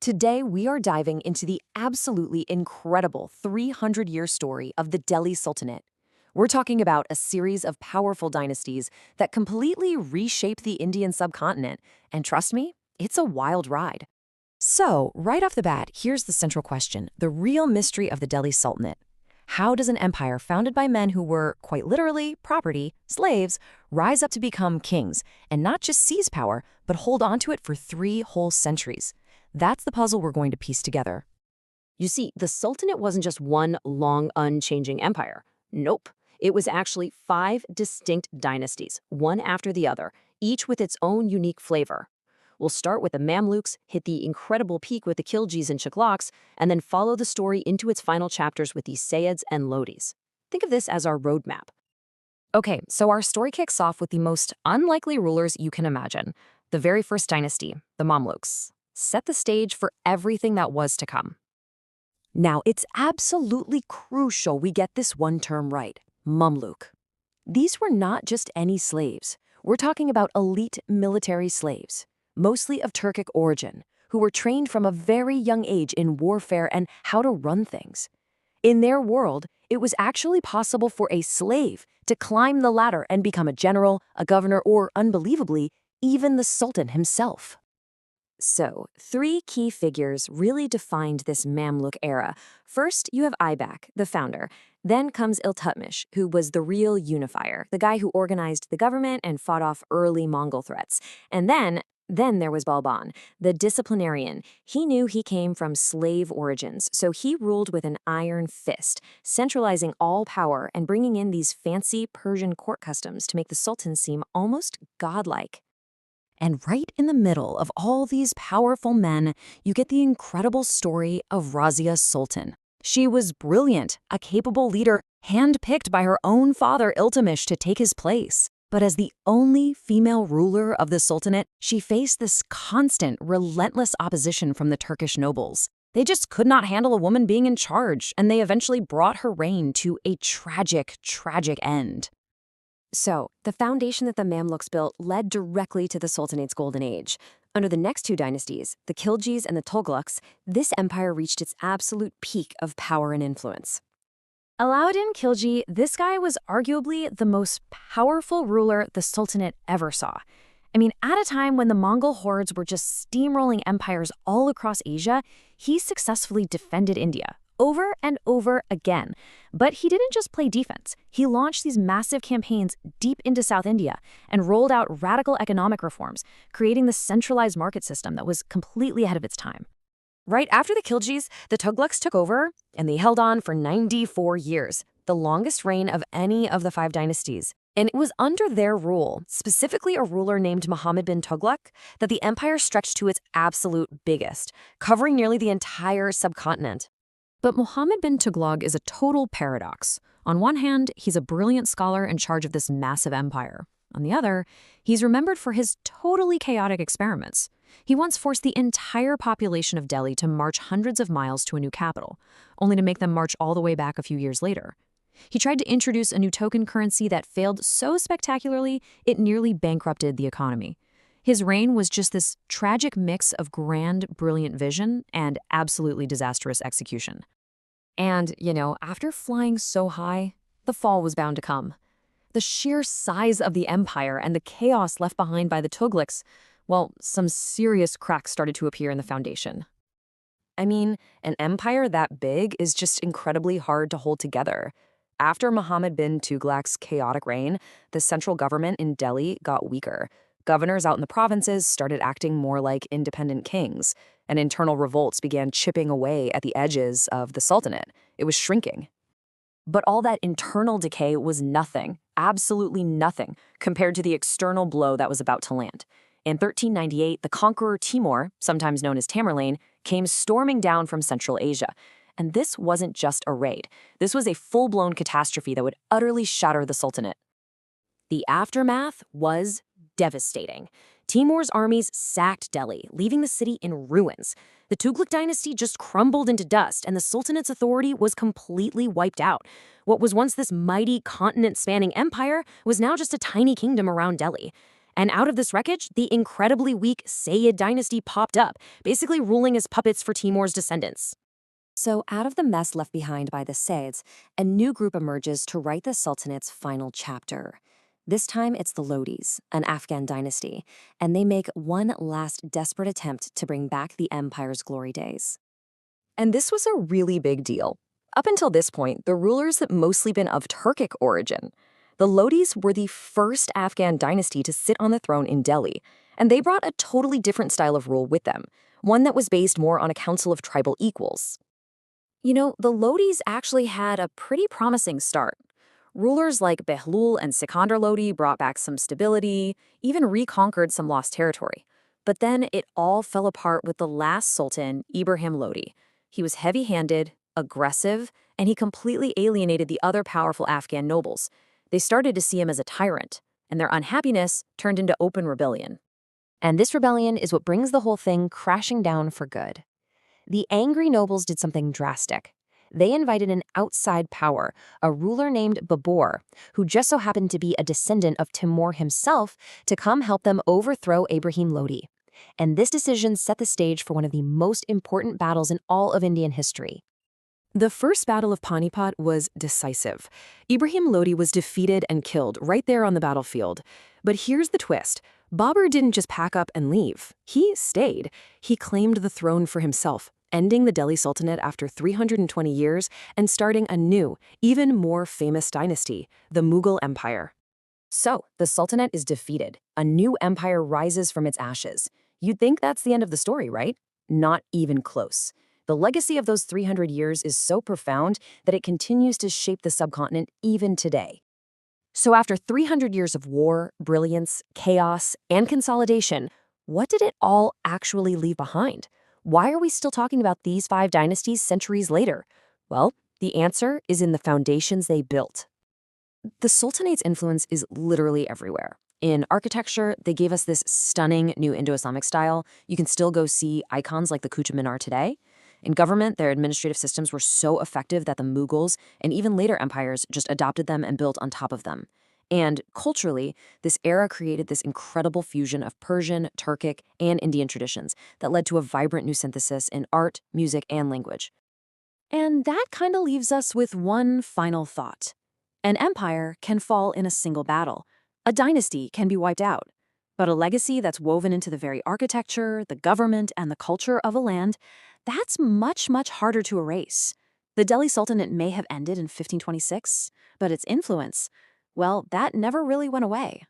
Today, we are diving into the absolutely incredible 300-year story of the Delhi Sultanate. We're talking about a series of powerful dynasties that completely reshaped the Indian subcontinent. And trust me, it's a wild ride. So, right off the bat, here's the central question, the real mystery of the Delhi Sultanate. How does an empire founded by men who were, quite literally, property, slaves, rise up to become kings, and not just seize power, but hold onto it for 3 whole centuries? That's the puzzle we're going to piece together. You see, the Sultanate wasn't just one long, unchanging empire. Nope. It was actually 5 distinct dynasties, one after the other, each with its own unique flavor. We'll start with the Mamluks, hit the incredible peak with the Khiljis and Tughlaqs, and then follow the story into its final chapters with the Sayyids and Lodis. Think of this as our roadmap. Okay, so our story kicks off with the most unlikely rulers you can imagine. The very first dynasty, the Mamluks, set the stage for everything that was to come. Now, it's absolutely crucial we get this one term right, Mamluk. These were not just any slaves. We're talking about elite military slaves, mostly of Turkic origin, who were trained from a very young age in warfare and how to run things. In their world, it was actually possible for a slave to climb the ladder and become a general, a governor, or, unbelievably, even the Sultan himself. So, 3 key figures really defined this Mamluk era. First, you have Aybak, the founder. Then comes Iltutmish, who was the real unifier, the guy who organized the government and fought off early Mongol threats. And then there was Balban, the disciplinarian. He knew he came from slave origins, so he ruled with an iron fist, centralizing all power and bringing in these fancy Persian court customs to make the Sultan seem almost godlike. And right in the middle of all these powerful men, you get the incredible story of Razia Sultan. She was brilliant, a capable leader, handpicked by her own father Iltutmish to take his place. But as the only female ruler of the Sultanate, she faced this constant, relentless opposition from the Turkish nobles. They just could not handle a woman being in charge, and they eventually brought her reign to a tragic, tragic end. So, the foundation that the Mamluks built led directly to the Sultanate's golden age. Under the next 2 dynasties, the Khiljis and the Tughlaqs, this empire reached its absolute peak of power and influence. Alauddin Khilji, this guy was arguably the most powerful ruler the Sultanate ever saw. I mean, at a time when the Mongol hordes were just steamrolling empires all across Asia, he successfully defended India over and over again. But he didn't just play defense. He launched these massive campaigns deep into South India and rolled out radical economic reforms, creating the centralized market system that was completely ahead of its time. Right after the Khiljis, the Tughlaqs took over, and they held on for 94 years, the longest reign of any of the 5 dynasties. And it was under their rule, specifically a ruler named Muhammad bin Tughlaq, that the empire stretched to its absolute biggest, covering nearly the entire subcontinent. But Muhammad bin Tughlaq is a total paradox. On one hand, he's a brilliant scholar in charge of this massive empire. On the other, he's remembered for his totally chaotic experiments. He once forced the entire population of Delhi to march hundreds of miles to a new capital, only to make them march all the way back a few years later. He tried to introduce a new token currency that failed so spectacularly it nearly bankrupted the economy. His reign was just this tragic mix of grand, brilliant vision and absolutely disastrous execution. And, after flying so high, the fall was bound to come. The sheer size of the empire and the chaos left behind by the Tughlaqs, well, some serious cracks started to appear in the foundation. I mean, an empire that big is just incredibly hard to hold together. After Muhammad bin Tughlaq's chaotic reign, the central government in Delhi got weaker. Governors out in the provinces started acting more like independent kings, and internal revolts began chipping away at the edges of the Sultanate. It was shrinking. But all that internal decay was nothing, absolutely nothing, compared to the external blow that was about to land. In 1398, the conqueror Timur, sometimes known as Tamerlane, came storming down from Central Asia. And this wasn't just a raid. This was a full-blown catastrophe that would utterly shatter the Sultanate. The aftermath was devastating. Timur's armies sacked Delhi, leaving the city in ruins. The Tughlaq dynasty just crumbled into dust, and the Sultanate's authority was completely wiped out. What was once this mighty continent-spanning empire was now just a tiny kingdom around Delhi. And out of this wreckage, the incredibly weak Sayyid dynasty popped up, basically ruling as puppets for Timur's descendants. So out of the mess left behind by the Sayyids, a new group emerges to write the Sultanate's final chapter. This time it's the Lodis, an Afghan dynasty, and they make one last desperate attempt to bring back the empire's glory days. And this was a really big deal. Up until this point, the rulers had mostly been of Turkic origin. The Lodis were the first Afghan dynasty to sit on the throne in Delhi, and they brought a totally different style of rule with them, one that was based more on a council of tribal equals. You know, the Lodis actually had a pretty promising start. Rulers like Behlul and Sikandar Lodi brought back some stability, even reconquered some lost territory. But then it all fell apart with the last sultan, Ibrahim Lodi. He was heavy-handed, aggressive, and he completely alienated the other powerful Afghan nobles. They started to see him as a tyrant, and their unhappiness turned into open rebellion. And this rebellion is what brings the whole thing crashing down for good. The angry nobles did something drastic. They invited an outside power, a ruler named Babur, who just so happened to be a descendant of Timur himself, to come help them overthrow Ibrahim Lodi. And this decision set the stage for one of the most important battles in all of Indian history. The First Battle of Panipat was decisive. Ibrahim Lodi was defeated and killed right there on the battlefield. But here's the twist. Babur didn't just pack up and leave. He stayed. He claimed the throne for himself, ending the Delhi Sultanate after 320 years and starting a new, even more famous dynasty, the Mughal Empire. So, the Sultanate is defeated. A new empire rises from its ashes. You'd think that's the end of the story, right? Not even close. The legacy of those 300 years is so profound that it continues to shape the subcontinent even today. So after 300 years of war, brilliance, chaos, and consolidation, what did it all actually leave behind? Why are we still talking about these 5 dynasties centuries later? Well, the answer is in the foundations they built. The Sultanate's influence is literally everywhere. In architecture, they gave us this stunning new Indo-Islamic style. You can still go see icons like the Qutb Minar today. In government, their administrative systems were so effective that the Mughals and even later empires just adopted them and built on top of them. And culturally, this era created this incredible fusion of Persian, Turkic, and Indian traditions that led to a vibrant new synthesis in art, music, and language. And that kind of leaves us with one final thought. An empire can fall in a single battle. A dynasty can be wiped out. But a legacy that's woven into the very architecture, the government, and the culture of a land, that's much, much harder to erase. The Delhi Sultanate may have ended in 1526, but its influence, well, that never really went away.